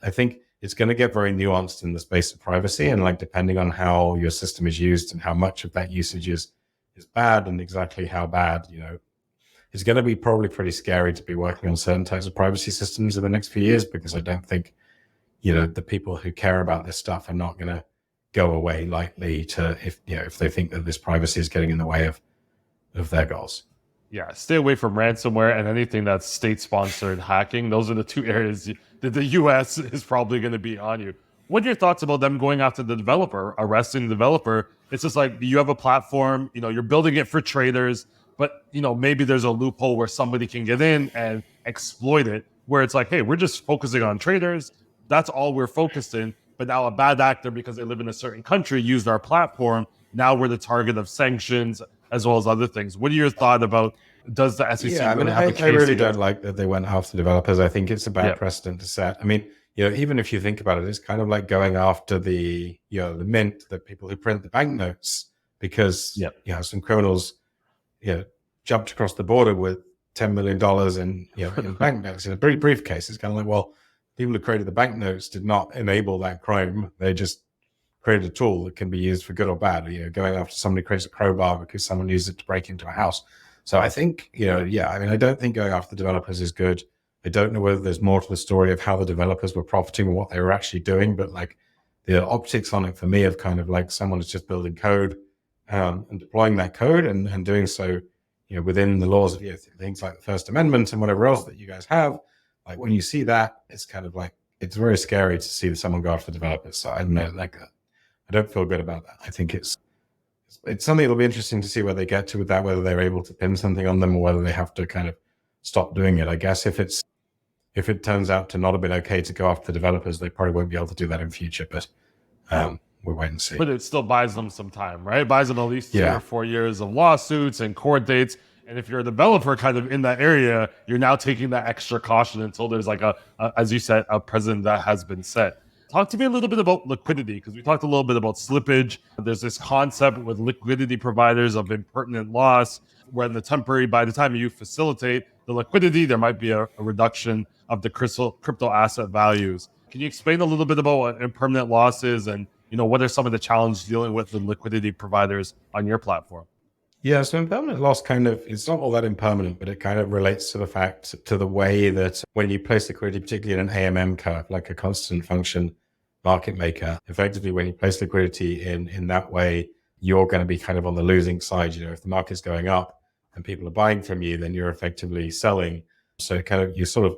I think it's going to get very nuanced in the space of privacy, and like depending on how your system is used and how much of that usage is bad and exactly how bad, it's going to be probably pretty scary to be working on certain types of privacy systems in the next few years, because I don't think, the people who care about this stuff are not going to go away lightly to if they think that this privacy is getting in the way of their goals. Yeah, stay away from ransomware and anything that's state-sponsored hacking. Those are the two areas that the U.S. is probably going to be on you. What are your thoughts about them going after the developer, arresting the developer? It's just like you have a platform, you're building it for traders, but maybe there's a loophole where somebody can get in and exploit it. Where it's like, hey, we're just focusing on traders. That's all we're focused in. But now a bad actor, because they live in a certain country, used our platform. Now we're the target of sanctions as well as other things. What are your thoughts about, does the SEC Yeah, I mean, really have a I case really here? don't like that they went after developers. I think it's a bad Yeah. precedent to set. I mean, even if you think about it, it's kind of like going after the mint, the people who print the banknotes, because some criminals jumped across the border with $10 million in banknotes in a briefcase. It's kind of like, well, people who created the banknotes did not enable that crime. They just created a tool that can be used for good or bad. Going after somebody who creates a crowbar because someone used it to break into a house. So I think, I mean, I don't think going after the developers is good. I don't know whether there's more to the story of how the developers were profiting or what they were actually doing, but like the optics on it for me of kind of like someone is just building code and deploying that code and doing so, within the laws of things like the First Amendment and whatever else that you guys have. Like when you see that, it's kind of like, it's very scary to see someone go after developers. So I don't know, like I don't feel good about that. I think it's something that'll be interesting to see where they get to with that, whether they're able to pin something on them or whether they have to kind of stop doing it. I guess if it turns out to not have been okay to go after the developers, they probably won't be able to do that in future, but we'll wait and see. But it still buys them some time, right? It buys them at least 3 or 4 years of lawsuits and court dates. And if you're a developer kind of in that area, you're now taking that extra caution until there's like as you said, a precedent that has been set. Talk to me a little bit about liquidity, because we talked a little bit about slippage. There's this concept with liquidity providers of impertinent loss, where by the time you facilitate the liquidity, there might be a reduction of the crypto asset values. Can you explain a little bit about what impermanent loss is and what are some of the challenges dealing with the liquidity providers on your platform? Yeah, so impermanent loss it's not all that impermanent, but it kind of relates to the way that when you place liquidity, particularly in an AMM curve, like a constant function market maker, effectively when you place liquidity in that way, you're going to be kind of on the losing side. If the market's going up and people are buying from you, then you're effectively selling. So you're sort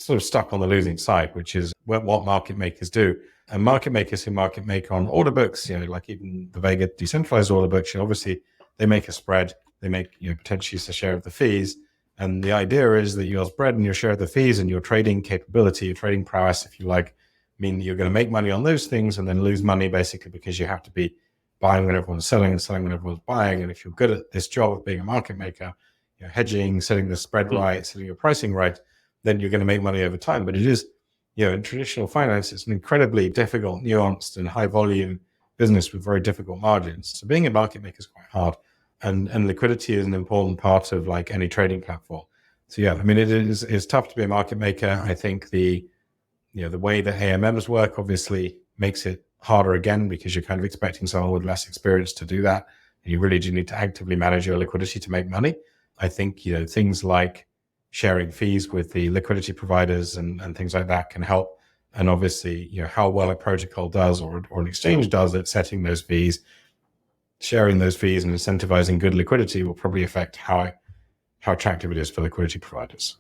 of stuck on the losing side, which is what market makers do. And market makers who market make on order books, like even the Vega decentralized order books, obviously they make a spread. They make potentially a share of the fees. And the idea is that your spread and your share of the fees and your trading capability, your trading prowess, if you like, mean you're going to make money on those things and then lose money basically because you have to be buying when everyone's selling and selling when everyone's buying. And if you're good at this job of being a market maker, hedging, setting the spread right, setting your pricing right, then you're going to make money over time. But it is, in traditional finance, it's an incredibly difficult, nuanced and high volume business with very difficult margins. So being a market maker is quite hard. And liquidity is an important part of like any trading platform. So I mean, it's tough to be a market maker. I think the way that AMMs work obviously makes it harder again, because you're kind of expecting someone with less experience to do that. And you really do need to actively manage your liquidity to make money. I think, things like sharing fees with the liquidity providers and things like that can help. And obviously, how well a protocol does or an exchange does at setting those fees, sharing those fees and incentivizing good liquidity will probably affect how attractive it is for liquidity providers.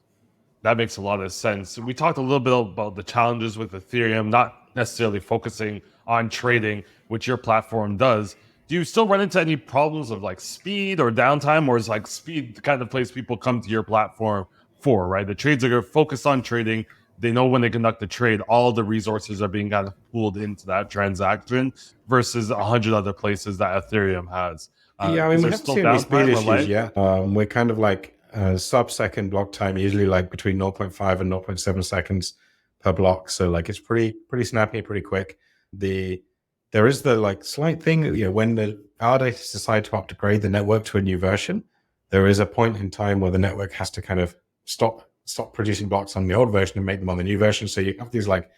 That makes a lot of sense. We talked a little bit about the challenges with Ethereum, not necessarily focusing on trading, which your platform does. Do you still run into any problems of like speed or downtime, or is like speed the kind of place people come to your platform for, right? The trades are focused on trading. They know when they conduct the trade, all the resources are being kind of pooled into that transaction versus 100 other places that Ethereum has. Yeah, I mean, we haven't seen any speed issues yet. We're kind of like sub-second block time, usually like between 0.5 and 0.7 seconds per block. So like it's pretty snappy, pretty quick. There is the like slight thing, when the validators decide to upgrade the network to a new version, there is a point in time where the network has to kind of stop producing blocks on the old version and make them on the new version. So you have these like,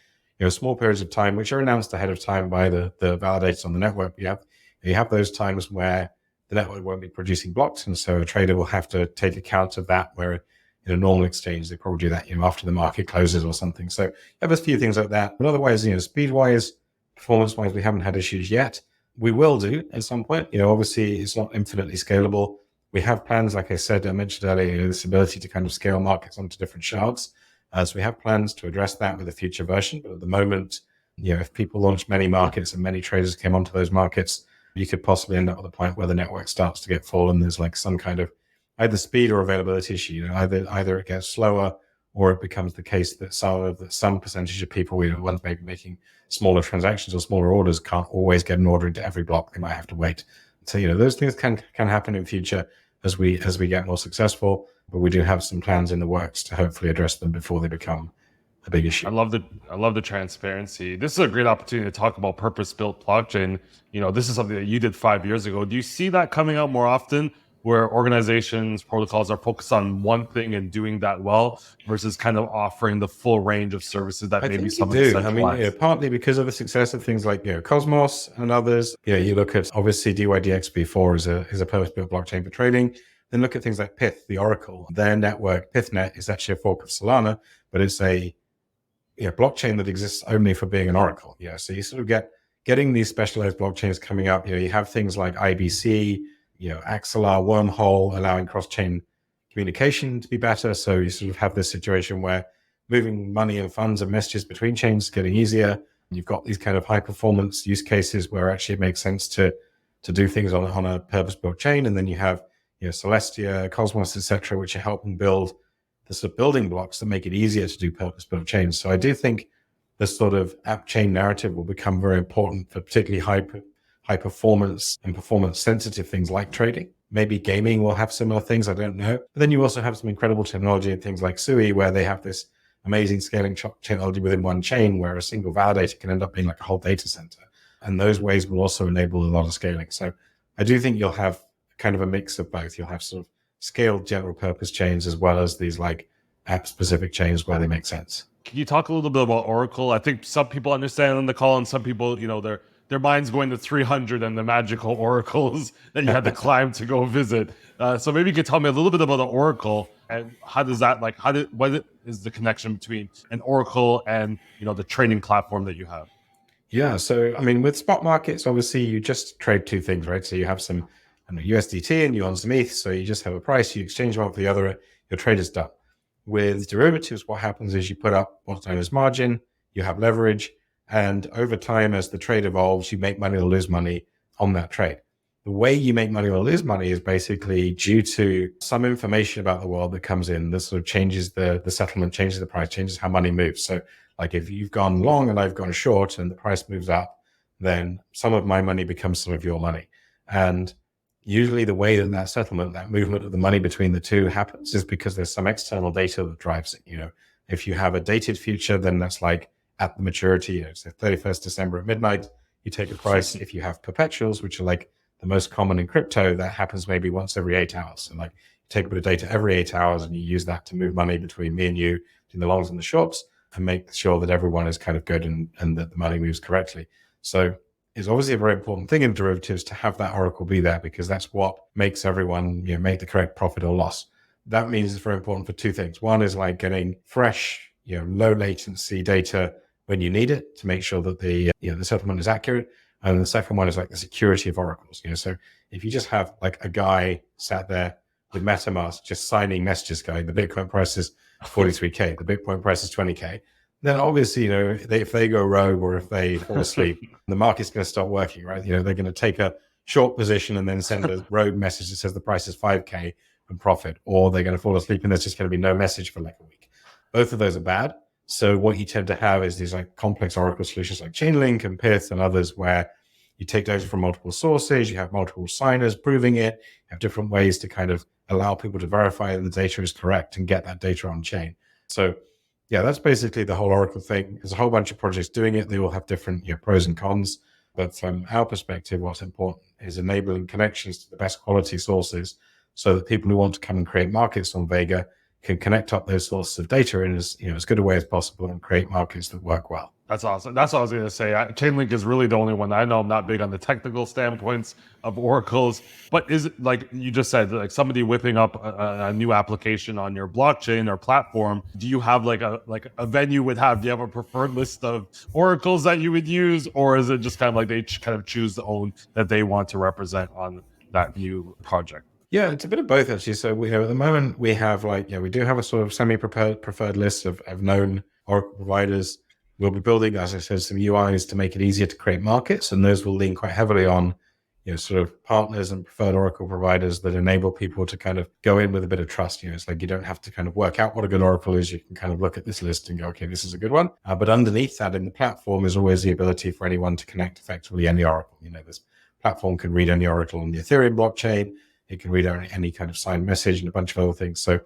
small periods of time, which are announced ahead of time by the validators on the network. You have those times where the network won't be producing blocks. And so a trader will have to take account of that, where in a normal exchange, they probably do that, after the market closes or something. So you have a few things like that. But otherwise, speed-wise, performance-wise, we haven't had issues yet. We will do at some point. Obviously, it's not infinitely scalable. We have plans, like I mentioned earlier, this ability to kind of scale markets onto different shards. So we have plans to address that with a future version. But at the moment, if people launch many markets and many traders came onto those markets, you could possibly end up at the point where the network starts to get full and there's like some kind of either speed or availability issue. Either it gets slower or it becomes the case that some percentage of people, ones maybe making smaller transactions or smaller orders, can't always get an order into every block. They might have to wait. So those things can happen in future as we get more successful, but we do have some plans in the works to hopefully address them before they become a big issue. I love the transparency. This is a great opportunity to talk about purpose-built blockchain. This is something that you did 5 years ago. Do you see that coming out more often, where organizations, protocols are focused on one thing and doing that well versus kind of offering the full range of services that maybe some do. I mean, partly because of the success of things like Cosmos and others. You look at obviously DYDX-V4 is a purpose-built blockchain for trading. Then look at things like Pyth, the Oracle. Their network, PythNet, is actually a fork of Solana, but it's a blockchain that exists only for being an Oracle. So you sort of getting these specialized blockchains coming up. You have things like IBC, Axelar, Wormhole, allowing cross-chain communication to be better. So you sort of have this situation where moving money and funds and messages between chains is getting easier. You've got these kind of high-performance use cases where actually it makes sense to do things on a purpose-built chain. And then you have Celestia, Cosmos, etc., which are helping build the sort of building blocks that make it easier to do purpose-built chains. So I do think this sort of app chain narrative will become very important for particularly high performance and performance sensitive things like trading. Maybe gaming will have similar things, I don't know. But then you also have some incredible technology in things like Sui, where they have this amazing scaling technology within one chain where a single validator can end up being like a whole data center. And those ways will also enable a lot of scaling. So I do think you'll have kind of a mix of both. You'll have sort of scaled general purpose chains as well as these like app specific chains where they make sense. Can you talk a little bit about Oracle? I think some people understand on the call, and some people, their mind's going to 300 and the magical oracles that you had to climb to go visit. So maybe you could tell me a little bit about the Oracle and how does that what is the connection between an Oracle and the trading platform that you have? Yeah, so I mean, with spot markets, obviously you just trade two things, right? So you have some USDT and you on some ETH, so you just have a price, you exchange one for the other, your trade is done. With derivatives, what happens is you put up what's known as margin, you have leverage, and over time, as the trade evolves, you make money or lose money on that trade. The way you make money or lose money is basically due to some information about the world that comes in that sort of changes the settlement, changes the price, changes how money moves. So like if you've gone long and I've gone short and the price moves up, then some of my money becomes some of your money. And usually the way that settlement, that movement of the money between the two happens is because there's some external data that drives it. If you have a dated future, then that's like at the maturity, it's the 31st December at midnight, you take a price. If you have perpetuals, which are like the most common in crypto, that happens maybe once every 8 hours. And like you take a bit of data every 8 hours and you use that to move money between me and you, between the longs and the shorts, and make sure that everyone is kind of good and that the money moves correctly. So it's obviously a very important thing in derivatives to have that Oracle be there, because that's what makes everyone make the correct profit or loss. That means it's very important for two things. One is like getting fresh, low latency data when you need it to make sure that the settlement is accurate. And the second one is like the security of oracles. So if you just have like a guy sat there with MetaMask just signing messages going, the Bitcoin price is 43K, the Bitcoin price is 20K, then obviously, if they go rogue or if they fall asleep, the market's going to stop working, right? They're going to take a short position and then send a rogue message that says the price is 5K and profit, or they're going to fall asleep and there's just going to be no message for like a week. Both of those are bad. So what you tend to have is these like complex Oracle solutions like Chainlink and Pyth and others, where you take data from multiple sources, you have multiple signers proving it, you have different ways to kind of allow people to verify that the data is correct and get that data on chain. So yeah, that's basically the whole Oracle thing. There's a whole bunch of projects doing it. They all have different pros and cons. But from our perspective, what's important is enabling connections to the best quality sources so that people who want to come and create markets on Vega can connect up those sources of data in as good a way as possible and create markets that work well. That's awesome. That's what I was going to say. Chainlink is really the only one. I know I'm not big on the technical standpoints of oracles, but is it, like you just said, like somebody whipping up a new application on your blockchain or platform? Do you have like a venue would have? Do you have a preferred list of oracles that you would use, or is it just kind of like they kind of choose the own that they want to represent on that new project? Yeah, it's a bit of both actually. So we at the moment we have we do have a sort of preferred list of known Oracle providers. We'll be building, as I said, some UIs to make it easier to create markets, and those will lean quite heavily on sort of partners and preferred Oracle providers that enable people to kind of go in with a bit of trust. It's like you don't have to kind of work out what a good Oracle is. You can kind of look at this list and go, okay, this is a good one. But underneath that in the platform is always the ability for anyone to connect effectively any Oracle. This platform can read any Oracle on the Ethereum blockchain. It can read any kind of signed message and a bunch of other things. So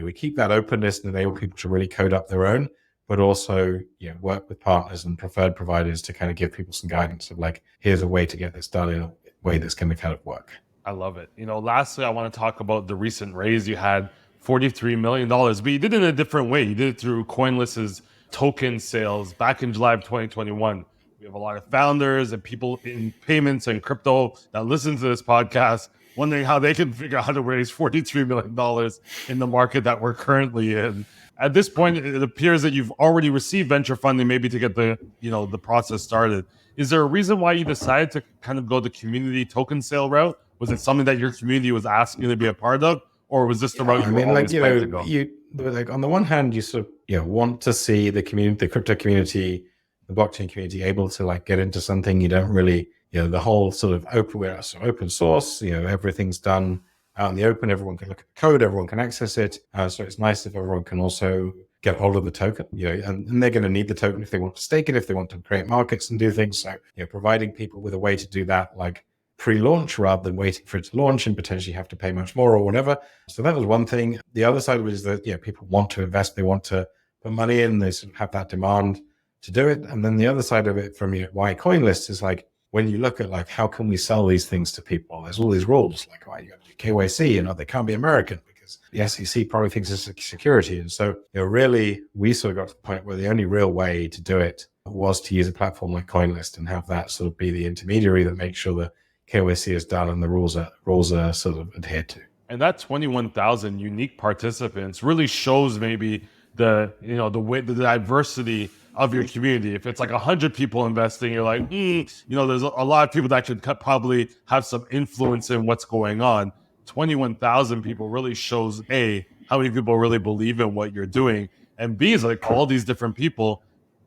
we keep that openness and enable people to really code up their own, but also work with partners and preferred providers to kind of give people some guidance of like, here's a way to get this done in a way that's going to kind of work. I love it. Lastly, I want to talk about the recent raise you had, $43 million, but you did it in a different way. You did it through CoinList's token sales back in July of 2021. We have a lot of founders and people in payments and crypto that listen to this podcast wondering how they can figure out how to raise $43 million in the market that we're currently in. At this point, it appears that you've already received venture funding, maybe to get the process started. Is there a reason why you decided to kind of go the community token sale route? Was it something that your community was asking you to be a part of, or was this the route you were always planning to go? On the one hand, you sort of want to see the community, the crypto community, the blockchain community able to get into something. You don't really, the whole sort of open source, everything's done out in the open. Everyone can look at the code, everyone can access it. So it's nice if everyone can also get hold of the token, and they're going to need the token if they want to stake it, if they want to create markets and do things. So, providing people with a way to do that, like pre-launch rather than waiting for it to launch and potentially have to pay much more or whatever. So that was one thing. The other side of it is that, people want to invest, they want to put money in, they sort of have that demand to do it. And then the other side of it from why CoinList is like, when you look at how can we sell these things to people, there's all these rules, you got to do KYC, they can't be American because the SEC probably thinks it's security. And so, really, we sort of got to the point where the only real way to do it was to use a platform like CoinList and have that sort of be the intermediary that makes sure the KYC is done and the rules are sort of adhered to. And that 21,000 unique participants really shows maybe the diversity of your community. If it's 100 people investing, you're like, there's a lot of people that could probably have some influence in what's going on. 21,000 people really shows A, how many people really believe in what you're doing, and B is all these different people.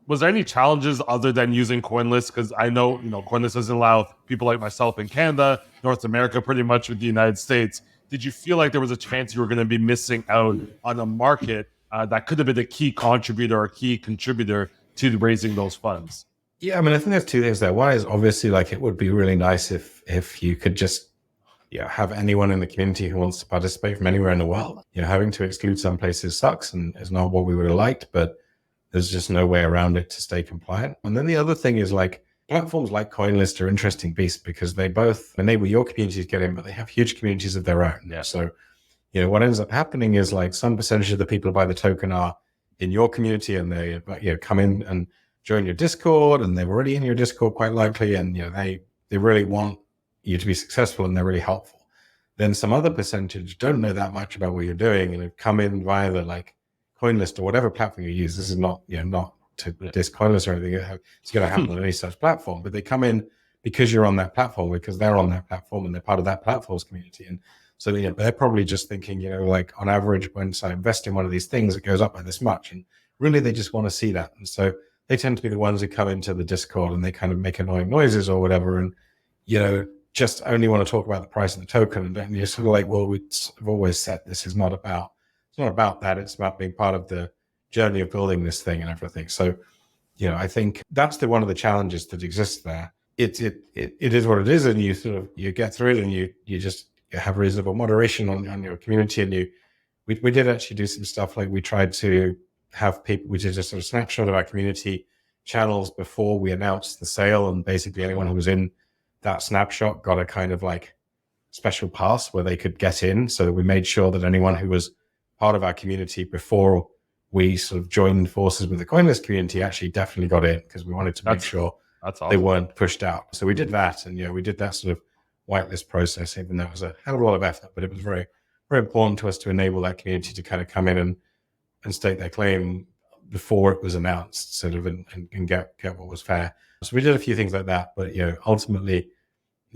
Was there any challenges other than using CoinList? Because I know, CoinList doesn't allow people like myself in Canada, North America, pretty much with the United States. Did you feel like there was a chance you were going to be missing out on a market that could have been a key contributor or key contributor to raising those funds? Yeah, I mean, I think there's two things there. One is obviously it would be really nice if you could just have anyone in the community who wants to participate from anywhere in the world. Having to exclude some places sucks and is not what we would have liked, but there's just no way around it to stay compliant. And then the other thing is platforms like CoinList are interesting beasts because they both enable your community to get in, but they have huge communities of their own. Yeah. So, what ends up happening is some percentage of the people who buy the token are in your community and they come in and join your Discord, and they're already in your Discord quite likely, and they really want you to be successful and they're really helpful. Then some other percentage don't know that much about what you're doing and have come in via the CoinList or whatever platform you use. This is not to diss CoinList or anything. It's going to happen on any such platform, but they come in because you're on that platform, because they're on that platform and they're part of that platform's community. And so they're probably just thinking, on average, once I invest in one of these things, it goes up by this much. And really, they just want to see that. And so they tend to be the ones who come into the Discord and they kind of make annoying noises or whatever. And, just only want to talk about the price of the token. And then you're sort of well, we've always said this is not about, it's not about that. It's about being part of the journey of building this thing and everything. So, I think that's one of the challenges that exists there. It is what it is. And you get through it and you just have reasonable moderation on your community. And we did actually do some stuff we tried to have people, we did a sort of snapshot of our community channels before we announced the sale. And basically anyone who was in that snapshot got a kind of special pass where they could get in, so that we made sure that anyone who was part of our community before we sort of joined forces with the CoinList community actually definitely got in, because we wanted to make sure awesome. They weren't pushed out. So we did that, and we did that sort of whitelist process, even though it was a hell of a lot of effort, but it was very, very important to us to enable that community to kind of come in and state their claim before it was announced, sort of, and get what was fair. So we did a few things like that, but ultimately,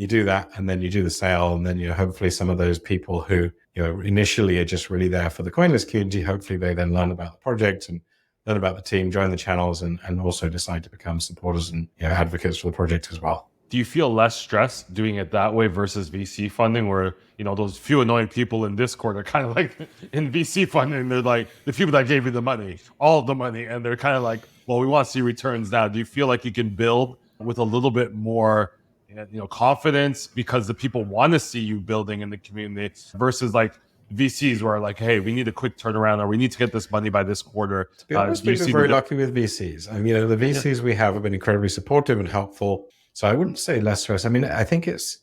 you do that, and then you do the sale, and then hopefully some of those people who initially are just really there for the coinless community, hopefully they then learn about the project and learn about the team, join the channels, and also decide to become supporters and advocates for the project as well. Do you feel less stress doing it that way versus VC funding, where those few annoying people in Discord are kind of like in VC funding, they're like the people that gave you the money, all of the money, and they're kind of like, well, we want to see returns now. Do you feel like you can build with a little bit more confidence because the people want to see you building in the community versus like VCs where like, hey, we need a quick turnaround or we need to get this money by this quarter? To be honest, we've been very lucky with VCs. I mean, the VCs we have been incredibly supportive and helpful. So I wouldn't say less stress. I mean, I think it's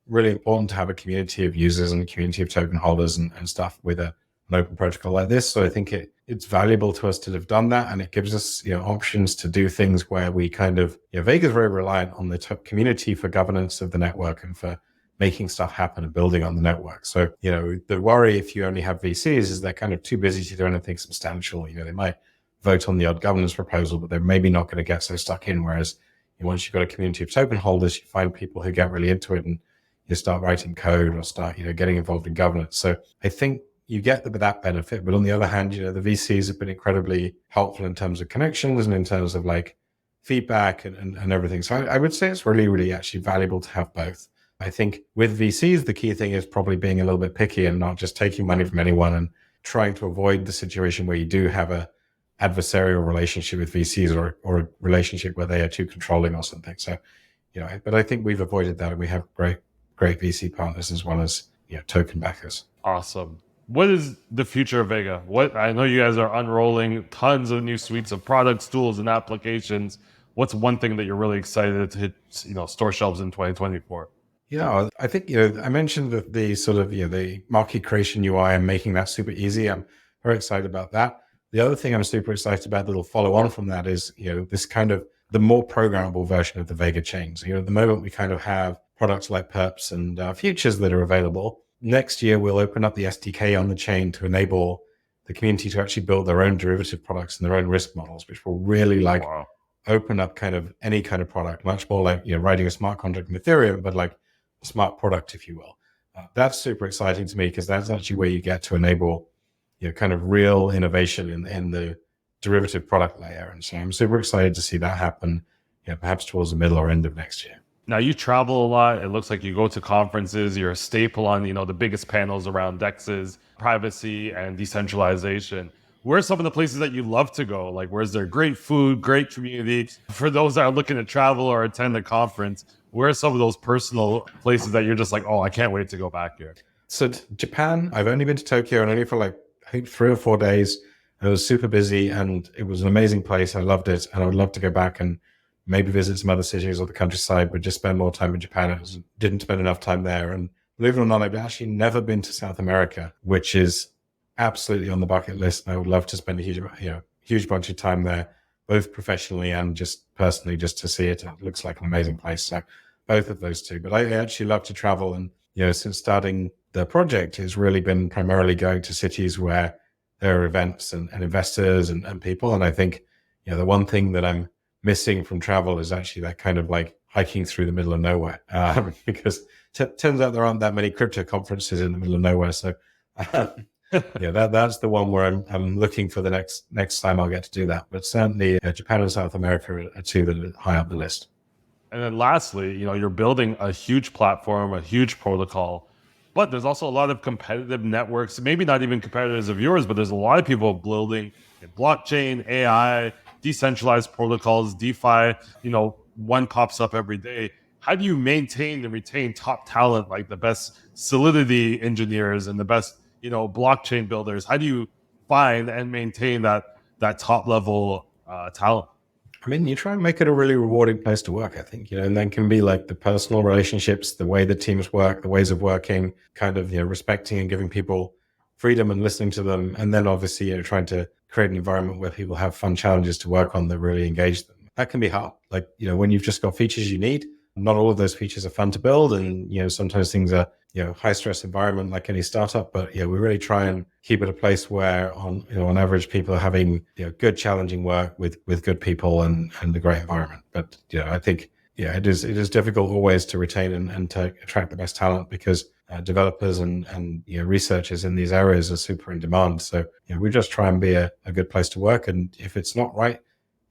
really important to have a community of users and a community of token holders and stuff with an open protocol like this. So I think it's valuable to us to have done that, and it gives us options to do things where we kind of Vega is very reliant on the community for governance of the network and for making stuff happen and building on the network. So the worry if you only have VCs is they're kind of too busy to do anything substantial. They might vote on the odd governance proposal, but they're maybe not going to get so stuck in. Whereas once you've got a community of token holders, you find people who get really into it and you start writing code or start getting involved in governance. So I think you get that benefit. But on the other hand, the VCs have been incredibly helpful in terms of connections and in terms of like feedback and everything. So I would say it's really, really actually valuable to have both. I think with VCs, the key thing is probably being a little bit picky and not just taking money from anyone and trying to avoid the situation where you do have a adversarial relationship with VCs or a relationship where they are too controlling or something. So, but I think we've avoided that, and we have great VC partners as well as token backers. Awesome. What is the future of Vega? I know you guys are unrolling tons of new suites of products, tools, and applications. What's one thing that you're really excited to hit, store shelves in 2024? I think, I mentioned that the sort of, the market creation UI and making that super easy. I'm very excited about that. The other thing I'm super excited about that'll follow on from that is, this kind of the more programmable version of the Vega chain. So, at the moment we kind of have products like perps and futures that are available. Next year, we'll open up the SDK on the chain to enable the community to actually build their own derivative products and their own risk models, which will really open up kind of any kind of product, much more like, writing a smart contract in Ethereum, but like a smart product, if you will. That's super exciting to me because that's actually where you get to enable kind of real innovation in the derivative product layer. And so I'm super excited to see that happen, perhaps towards the middle or end of next year. Now you travel a lot. It looks like you go to conferences. You're a staple on, the biggest panels around DEXs, privacy, and decentralization. Where are some of the places that you love to go? Like, where's there great food, great community? For those that are looking to travel or attend a conference, where are some of those personal places that you're just like, oh, I can't wait to go back here? So Japan, I've only been to Tokyo and only for like, I think 3 or 4 days. It was super busy and it was an amazing place. I loved it. And I would love to go back and maybe visit some other cities or the countryside, but just spend more time in Japan. I didn't spend enough time there. And believe it or not, I've actually never been to South America, which is absolutely on the bucket list. And I would love to spend a huge bunch of time there, both professionally and just personally, just to see it. It looks like an amazing place. So both of those two. But I actually love to travel. And, since starting the project, has really been primarily going to cities where there are events and investors and people. And I think, the one thing that I'm missing from travel is actually that kind of like hiking through the middle of nowhere, because turns out there aren't that many crypto conferences in the middle of nowhere. So that's the one where I'm looking for the next time I'll get to do that. But certainly Japan and South America are two that are high up the list. And then lastly, you're building a huge platform, a huge protocol, but there's also a lot of competitive networks, maybe not even competitors of yours, but there's a lot of people building blockchain, AI, decentralized protocols, DeFi, one pops up every day. How do you maintain and retain top talent, like the best Solidity engineers and the best, blockchain builders? How do you find and maintain that top level talent? I mean, you try and make it a really rewarding place to work, I think, and then can be like the personal relationships, the way the teams work, the ways of working, kind of, respecting and giving people freedom and listening to them. And then obviously, trying to create an environment where people have fun challenges to work on that really engage them. That can be hard. Like, when you've just got features you need, not all of those features are fun to build. And, sometimes things are, high stress environment like any startup, but we really try and keep it a place where on average people are having, good challenging work with good people and a great environment. But, I think Yeah, it is difficult always to retain and to attract the best talent because developers and researchers in these areas are super in demand. So we just try and be a good place to work. And if it's not right,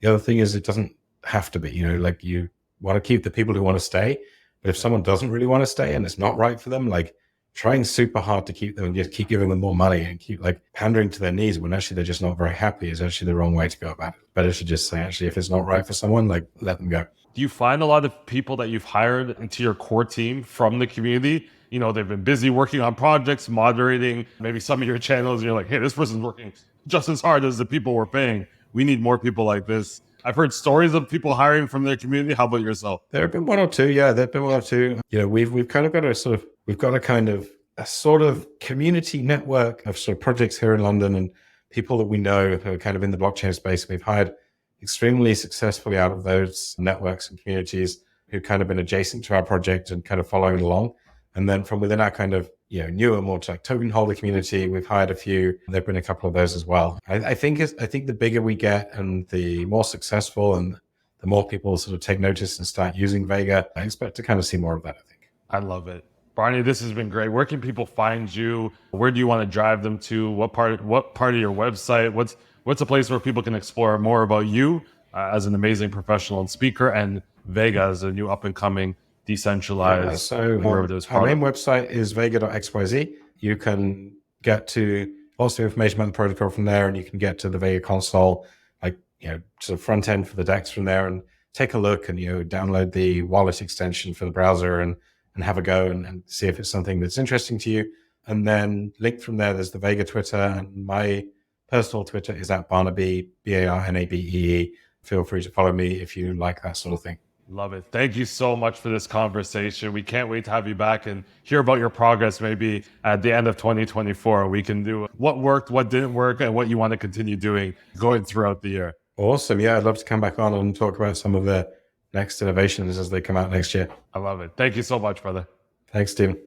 the other thing is it doesn't have to be. Like you want to keep the people who want to stay, but if someone doesn't really want to stay and it's not right for them, like trying super hard to keep them and just keep giving them more money and keep like pandering to their needs when actually they're just not very happy is actually the wrong way to go about it. Better to just say, actually, if it's not right for someone, like let them go. Do you find a lot of people that you've hired into your core team from the community? They've been busy working on projects, moderating maybe some of your channels. And you're like, hey, this person's working just as hard as the people we're paying. We need more people like this. I've heard stories of people hiring from their community. How about yourself? There have been one or two. Yeah, there have been one or two. We've kind of got a sort of community network of sort of projects here in London and people that we know who are kind of in the blockchain space. We've hired extremely successfully out of those networks and communities who've kind of been adjacent to our project and kind of following along. And then from within our kind of newer, more like token holder community, we've hired a few. There've been a couple of those as well. I think the bigger we get and the more successful and the more people sort of take notice and start using Vega, I expect to kind of see more of that, I think. I love it. Barney, this has been great. Where can people find you? Where do you want to drive them to? What part of your website? What's a place where people can explore more about you as an amazing professional and speaker, and Vega as a new up-and-coming decentralized? So our main website is vega.xyz. You can get to lots of information about the protocol from there, and you can get to the Vega console, to the front end for the DEX from there, and take a look and download the wallet extension for the browser and have a go and see if it's something that's interesting to you. And then linked from there, there's the Vega Twitter, and my personal Twitter is at Barnaby, BARNABEE. Feel free to follow me if you like that sort of thing. Love it. Thank you so much for this conversation. We can't wait to have you back and hear about your progress maybe at the end of 2024. We can do what worked, what didn't work, and what you want to continue doing going throughout the year. Awesome. Yeah, I'd love to come back on and talk about some of the next innovations as they come out next year. I love it. Thank you so much, brother. Thanks, Stephen.